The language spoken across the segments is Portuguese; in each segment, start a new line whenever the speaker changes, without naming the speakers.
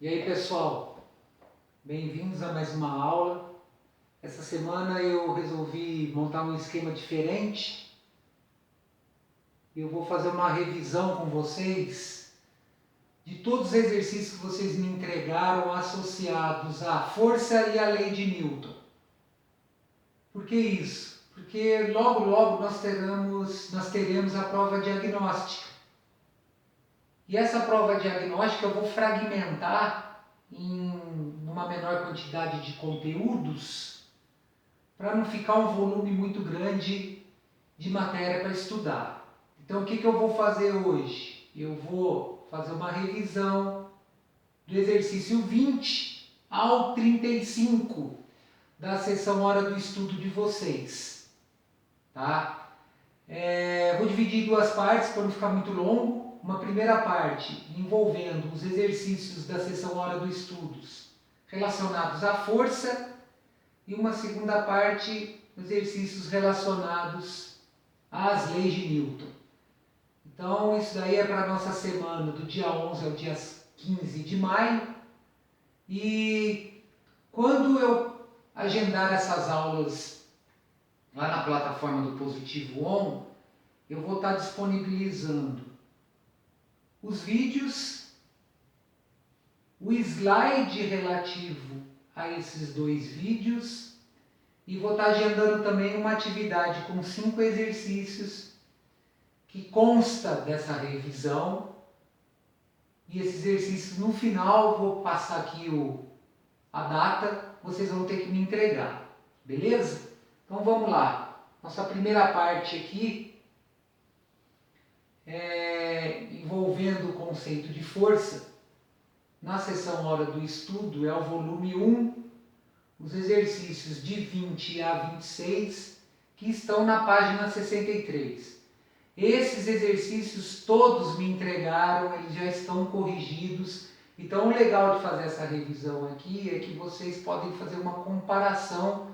E aí pessoal, bem-vindos a mais uma aula. Essa semana eu resolvi montar um esquema diferente. Eu vou fazer uma revisão com vocês de todos os exercícios que vocês me entregaram associados à força e à lei de Newton. Por que isso? Porque logo nós teremos a prova diagnóstica. E essa prova diagnóstica eu vou fragmentar em uma menor quantidade de conteúdos para não ficar um volume muito grande de matéria para estudar. Então o que eu vou fazer hoje? Eu vou fazer uma revisão do exercício 20 ao 35 da sessão Hora do Estudo de vocês. Tá? Vou dividir em duas partes para não ficar muito longo. Uma primeira parte envolvendo os exercícios da sessão Hora do Estudos relacionados à força e uma segunda parte exercícios relacionados às leis de Newton. Então isso daí é para a nossa semana do dia 11 ao dia 15 de maio. E quando eu agendar essas aulas lá na plataforma do Positivo On, eu vou estar disponibilizando os vídeos, o slide relativo a esses dois vídeos e vou estar agendando também uma atividade com 5 exercícios que consta dessa revisão. E esses exercícios no final, vou passar aqui a data, vocês vão ter que me entregar, beleza? Então vamos lá, nossa primeira parte aqui envolvendo o conceito de força, na seção Hora do Estudo, é o volume 1, os exercícios de 20 a 26, que estão na página 63. Esses exercícios todos me entregaram, eles já estão corrigidos. Então o legal de fazer essa revisão aqui é que vocês podem fazer uma comparação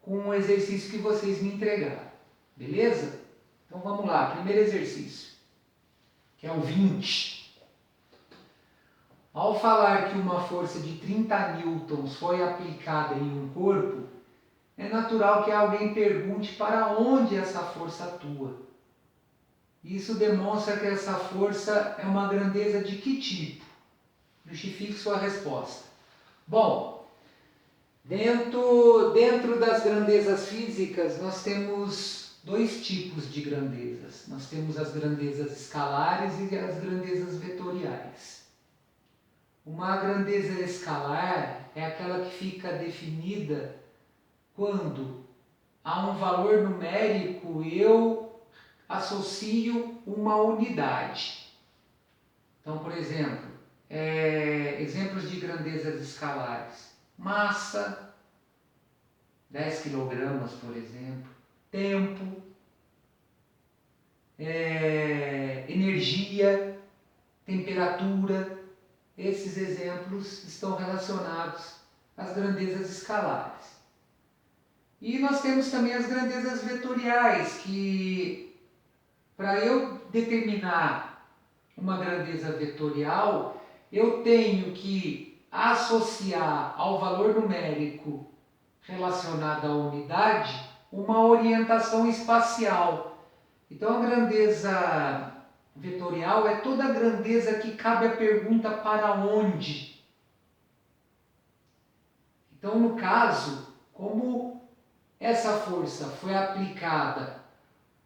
com o exercício que vocês me entregaram. Beleza? Então vamos lá, primeiro exercício, que é o 20. Ao falar que uma força de 30 newtons foi aplicada em um corpo, é natural que alguém pergunte para onde essa força atua. Isso demonstra que essa força é uma grandeza de que tipo? Justifique sua resposta. Bom, dentro das grandezas físicas, nós temos dois tipos de grandezas. Nós temos as grandezas escalares e as grandezas vetoriais. Uma grandeza escalar é aquela que fica definida quando a um valor numérico eu associo uma unidade. Então, por exemplo, exemplos de grandezas escalares: massa, 10 kg, por exemplo, tempo, energia, temperatura. Esses exemplos estão relacionados às grandezas escalares. E nós temos também as grandezas vetoriais, que para eu determinar uma grandeza vetorial, eu tenho que associar ao valor numérico relacionado à unidade uma orientação espacial. Então a grandeza vetorial é toda a grandeza que cabe a pergunta para onde. Então, no caso, como essa força foi aplicada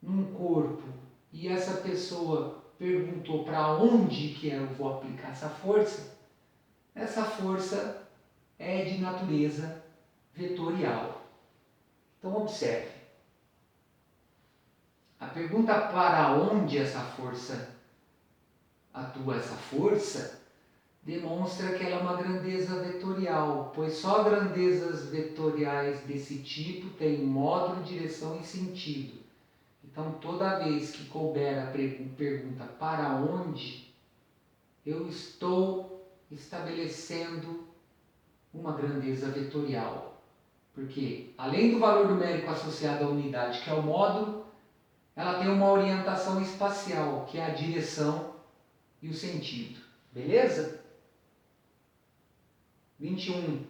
num corpo e essa pessoa perguntou para onde que eu vou aplicar essa força é de natureza vetorial. Então observe. A pergunta para onde essa força atua, essa força, demonstra que ela é uma grandeza vetorial, pois só grandezas vetoriais desse tipo têm módulo, direção e sentido. Então, toda vez que couber a pergunta para onde, eu estou estabelecendo uma grandeza vetorial. Porque, além do valor numérico associado à unidade, que é o módulo, ela tem uma orientação espacial, que é a direção e o sentido. Beleza? 21.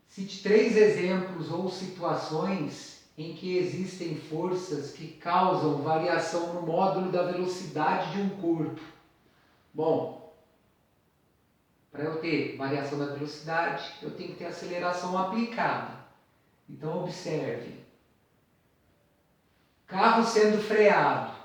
Cite 3 exemplos ou situações em que existem forças que causam variação no módulo da velocidade de um corpo. Bom, para eu ter variação da velocidade, eu tenho que ter aceleração aplicada. Então, observe. Carro sendo freado.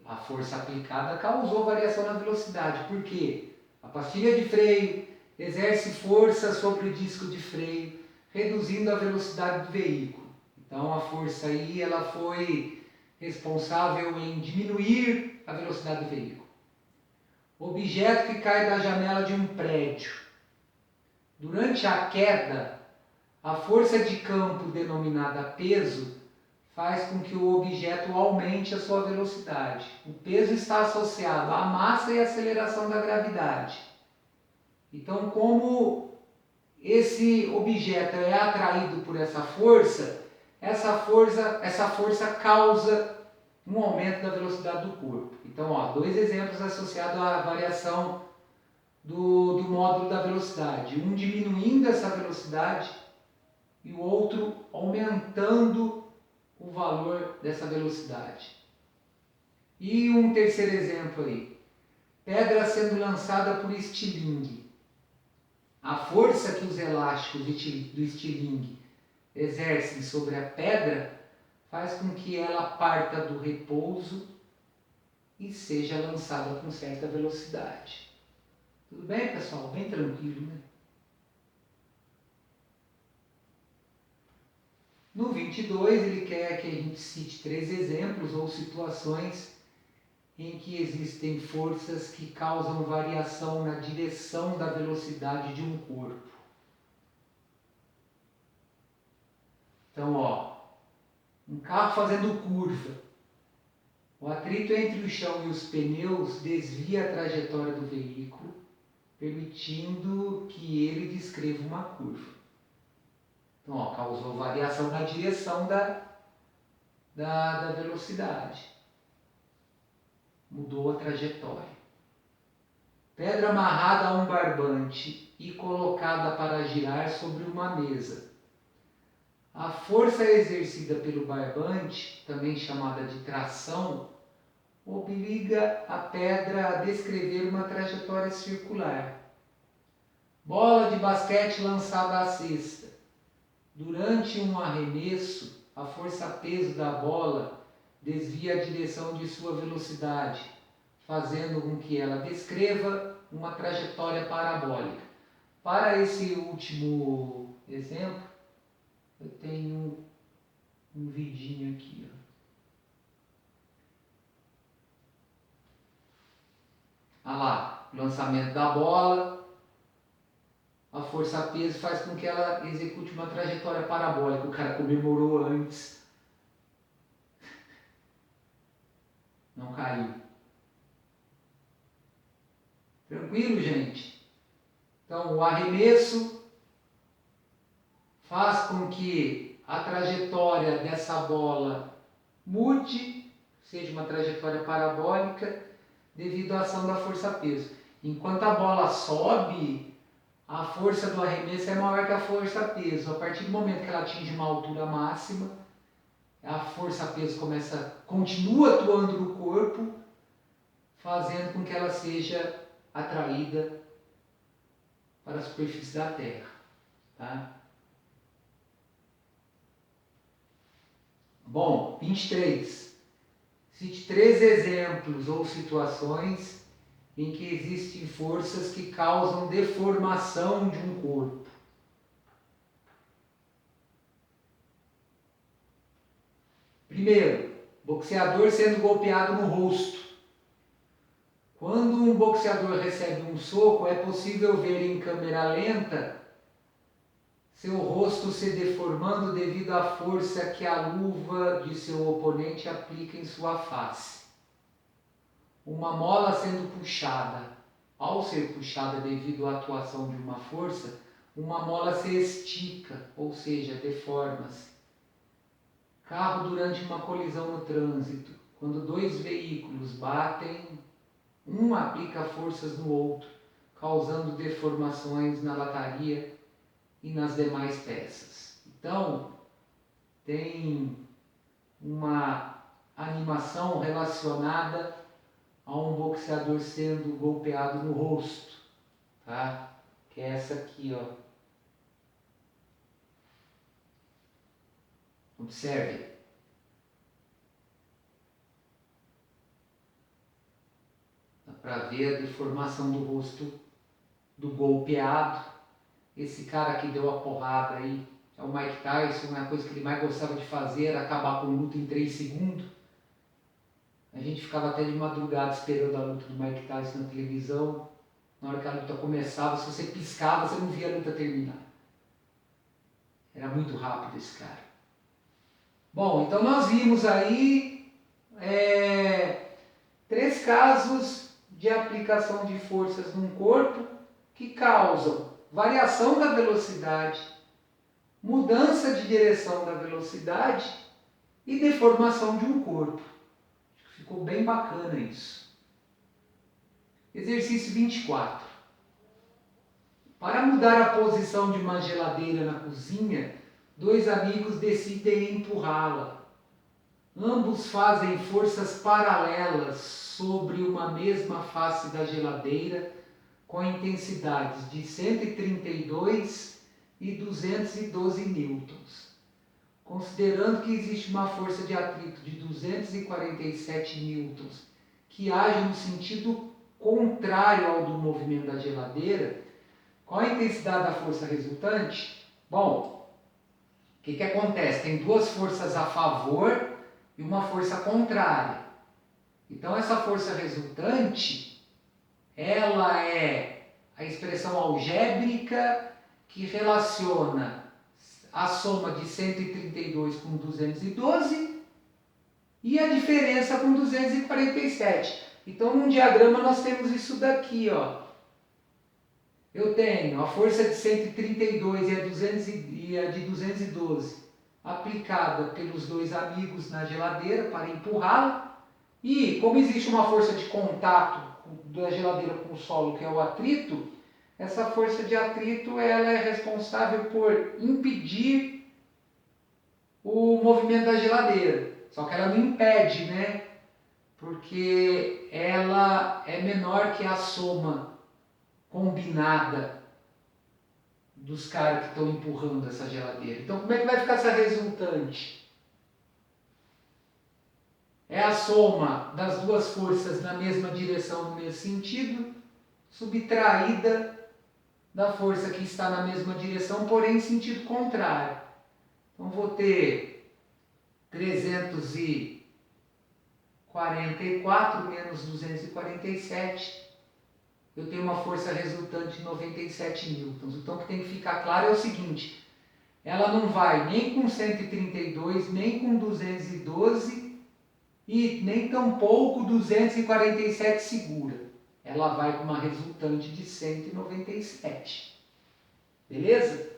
A força aplicada causou variação na velocidade. Por quê? A pastilha de freio exerce força sobre o disco de freio, reduzindo a velocidade do veículo. Então, a força aí ela foi responsável em diminuir a velocidade do veículo. Objeto que cai da janela de um prédio. Durante a queda, a força de campo denominada peso faz com que o objeto aumente a sua velocidade. O peso está associado à massa e à aceleração da gravidade. Então, como esse objeto é atraído por essa força causa um aumento da velocidade do corpo. Então, 2 exemplos associados à variação do módulo da velocidade. Um diminuindo essa velocidade e o outro aumentando o valor dessa velocidade. E um terceiro exemplo aí. Pedra sendo lançada por estilingue. A força que os elásticos do estilingue exercem sobre a pedra faz com que ela parta do repouso e seja lançada com certa velocidade. Tudo bem, pessoal? Bem tranquilo, né? No 22, ele quer que a gente cite 3 exemplos ou situações em que existem forças que causam variação na direção da velocidade de um corpo. Então, um carro fazendo curva. O atrito entre o chão e os pneus desvia a trajetória do veículo, permitindo que ele descreva uma curva. Então, causou variação na direção da velocidade. Mudou a trajetória. Pedra amarrada a um barbante e colocada para girar sobre uma mesa. A força exercida pelo barbante, também chamada de tração, obriga a pedra a descrever uma trajetória circular. Bola de basquete lançada à cesta. Durante um arremesso, a força-peso da bola desvia a direção de sua velocidade, fazendo com que ela descreva uma trajetória parabólica. Para esse último exemplo, eu tenho um vidinho aqui. Olha lá, lançamento da bola. A força-peso faz com que ela execute uma trajetória parabólica. O cara comemorou antes. Não caiu. Tranquilo, gente? Então, o arremesso faz com que a trajetória dessa bola mude, seja uma trajetória parabólica, devido à ação da força-peso. Enquanto a bola sobe, a força do arremesso é maior que a força-peso. A partir do momento que ela atinge uma altura máxima, a força-peso continua atuando no corpo, fazendo com que ela seja atraída para a superfície da Terra. Tá? Bom, 23. Cite 3 exemplos ou situações em que existem forças que causam deformação de um corpo. Primeiro, boxeador sendo golpeado no rosto. Quando um boxeador recebe um soco, é possível ver em câmera lenta seu rosto se deformando devido à força que a luva de seu oponente aplica em sua face. Uma mola sendo puxada. Ao ser puxada devido à atuação de uma força, uma mola se estica, ou seja, deforma-se. Carro durante uma colisão no trânsito. Quando 2 veículos batem, um aplica forças no outro, causando deformações na lataria e nas demais peças. Então, tem uma animação relacionada a um boxeador sendo golpeado no rosto, tá? Que é essa aqui, ó. Observe. Dá para ver a deformação do rosto do golpeado. Esse cara que deu a porrada aí é o Mike Tyson. A coisa que ele mais gostava de fazer era acabar com luta em 3 segundos. A gente ficava até de madrugada esperando a luta do Mike Tyson na televisão. Na hora que a luta começava, se você piscava, você não via a luta terminar. Era muito rápido esse cara. Bom, então nós vimos aí 3 casos de aplicação de forças num corpo que causam variação da velocidade, mudança de direção da velocidade e deformação de um corpo. Acho que ficou bem bacana isso. Exercício 24. Para mudar a posição de uma geladeira na cozinha, 2 amigos decidem empurrá-la. Ambos fazem forças paralelas sobre uma mesma face da geladeira com intensidades de 132 e 212 newtons. Considerando que existe uma força de atrito de 247 newtons que age no sentido contrário ao do movimento da geladeira, qual a intensidade da força resultante? Bom, o que acontece? Tem 2 forças a favor e uma força contrária. Então essa força resultante, ela é a expressão algébrica que relaciona a soma de 132 com 212 e a diferença com 247. Então num diagrama nós temos isso daqui, ó. Eu tenho a força de 132 e a de 212 aplicada pelos 2 amigos na geladeira para empurrá-la. E como existe uma força de contato da geladeira com o solo, que é o atrito, essa força de atrito ela é responsável por impedir o movimento da geladeira. Só que ela não impede, né? Porque ela é menor que a soma combinada dos caras que estão empurrando essa geladeira. Então, como é que vai ficar essa resultante? É a soma das 2 forças na mesma direção, no mesmo sentido, subtraída da força que está na mesma direção, porém em sentido contrário. Então, vou ter 344 menos 247. Eu tenho uma força resultante de 97 newtons. Então o que tem que ficar claro é o seguinte: ela não vai nem com 132, nem com 212 e nem tampouco 247 segura. Ela vai com uma resultante de 197. Beleza?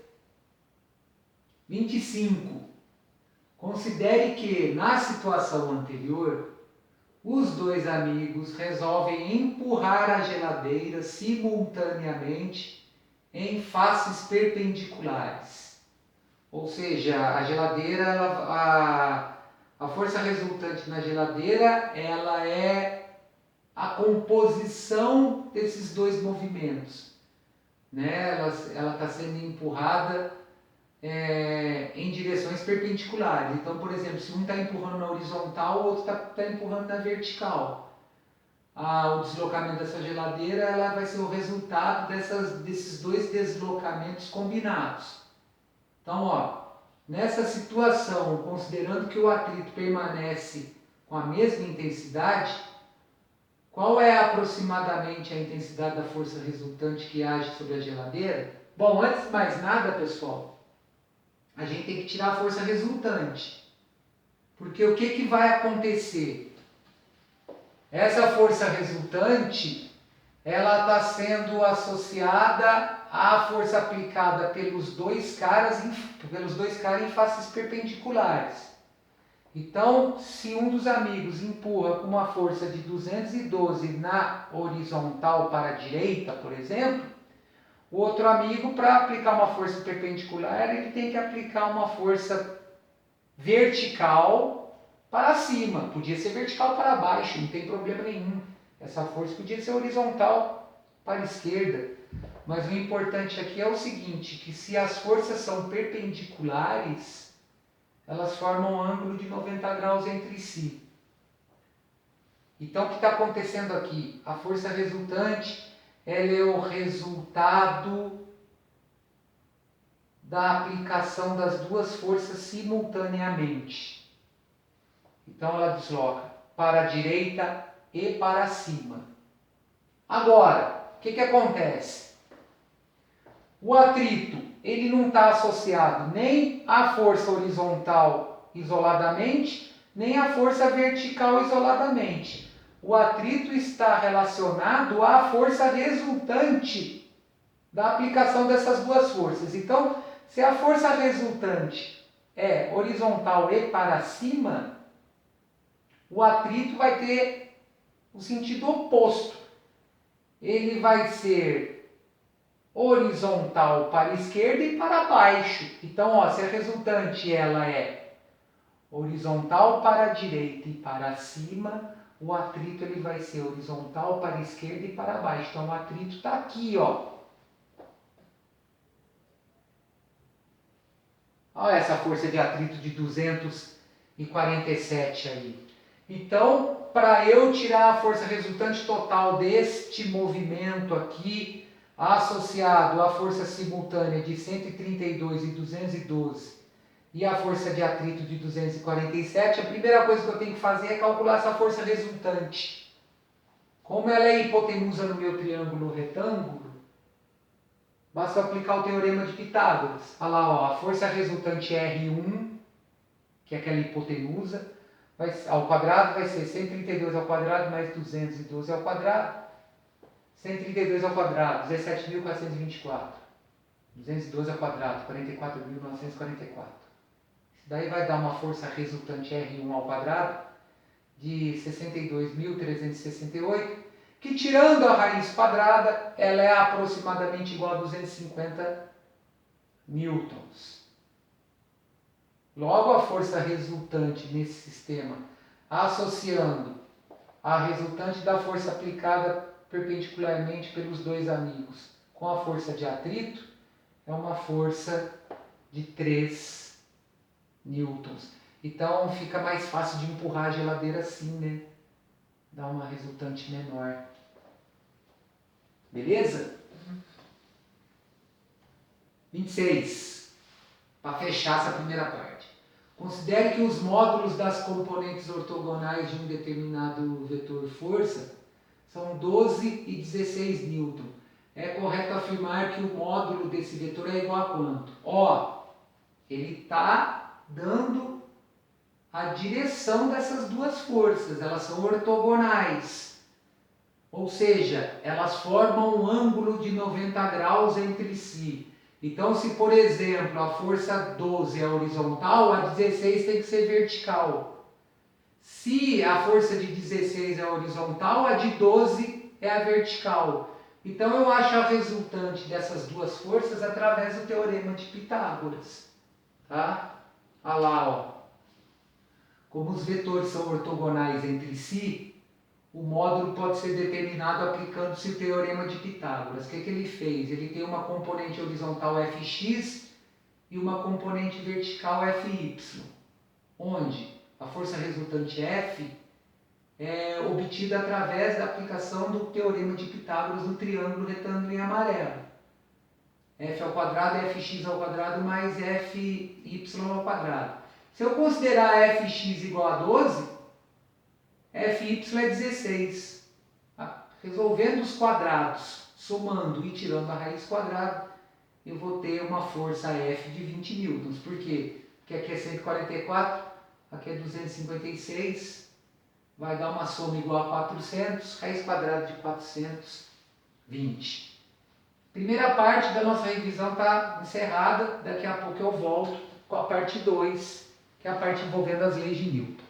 25. Considere que, na situação anterior, os 2 amigos resolvem empurrar a geladeira simultaneamente em faces perpendiculares. Ou seja, a geladeira, a força resultante na geladeira, ela é a composição desses 2 movimentos, né? Ela está sendo empurrada em direções perpendiculares. Então, por exemplo, se um está empurrando na horizontal, o outro está empurrando na vertical. O deslocamento dessa geladeira ela vai ser o resultado desses 2 deslocamentos combinados. Então, ó, nessa situação, considerando que o atrito permanece com a mesma intensidade, qual é aproximadamente a intensidade da força resultante que age sobre a geladeira? Bom, antes de mais nada, pessoal, a gente tem que tirar a força resultante. Porque o que vai acontecer? Essa força resultante, ela está sendo associada à força aplicada pelos dois caras em faces perpendiculares. Então, se um dos amigos empurra com uma força de 212 na horizontal para a direita, por exemplo, o outro amigo, para aplicar uma força perpendicular, ele tem que aplicar uma força vertical para cima. Podia ser vertical para baixo, não tem problema nenhum. Essa força podia ser horizontal para a esquerda. Mas o importante aqui é o seguinte, que se as forças são perpendiculares, elas formam um ângulo de 90 graus entre si. Então, o que está acontecendo aqui? A força resultante, ela é o resultado da aplicação das duas forças simultaneamente. Então, ela desloca para a direita e para cima. Agora, o que acontece? O atrito, ele não está associado nem à força horizontal isoladamente, nem à força vertical isoladamente. O atrito está relacionado à força resultante da aplicação dessas duas forças. Então, se a força resultante é horizontal e para cima, o atrito vai ter o sentido oposto. Ele vai ser horizontal para a esquerda e para baixo. Então, ó, se a resultante ela é horizontal para a direita e para cima, o atrito ele vai ser horizontal para a esquerda e para baixo. Então, o atrito está aqui, ó. Olha essa força de atrito de 247 aí. Então, para eu tirar a força resultante total deste movimento aqui, associado à força simultânea de 132 e 212 e a força de atrito de 247, a primeira coisa que eu tenho que fazer é calcular essa força resultante. Como ela é hipotenusa no meu triângulo retângulo, basta aplicar o teorema de Pitágoras. Olha lá, ó, a força resultante R1, que é aquela hipotenusa, ao quadrado vai ser 132 ao quadrado mais 212 ao quadrado. 132 ao quadrado, 17.424. 212 ao quadrado, 44.944. Isso daí vai dar uma força resultante R1 ao quadrado de 62.368, que tirando a raiz quadrada, ela é aproximadamente igual a 250 newtons. Logo, a força resultante nesse sistema, associando a resultante da força aplicada perpendicularmente pelos dois amigos com a força de atrito, é uma força de 3 newtons. Então fica mais fácil de empurrar a geladeira assim, né? Dá uma resultante menor. Beleza? 26. Para fechar essa primeira parte. Considere que os módulos das componentes ortogonais de um determinado vetor força são 12 e 16 newton. É correto afirmar que o módulo desse vetor é igual a quanto? Ó, ele está dando a direção dessas duas forças. Elas são ortogonais. Ou seja, elas formam um ângulo de 90 graus entre si. Então, se por exemplo a força 12 é horizontal, a 16 tem que ser vertical. Se a força de 16 é horizontal, a de 12 é a vertical. Então eu acho a resultante dessas duas forças através do teorema de Pitágoras. Tá? Olha lá, ó. Como os vetores são ortogonais entre si, o módulo pode ser determinado aplicando-se o teorema de Pitágoras. O que ele fez? Ele tem uma componente horizontal Fx e uma componente vertical Fy. Onde a força resultante F é obtida através da aplicação do teorema de Pitágoras no triângulo retângulo em amarelo. F ao quadrado é Fx ao quadrado mais Fy ao quadrado. Se eu considerar Fx igual a 12, Fy é 16. Resolvendo os quadrados, somando e tirando a raiz quadrada, eu vou ter uma força F de 20 newtons. Por quê? Porque aqui é 144, aqui é 256, vai dar uma soma igual a 400, raiz quadrada de 420. Primeira parte da nossa revisão está encerrada, daqui a pouco eu volto com a parte 2, que é a parte envolvendo as leis de Newton.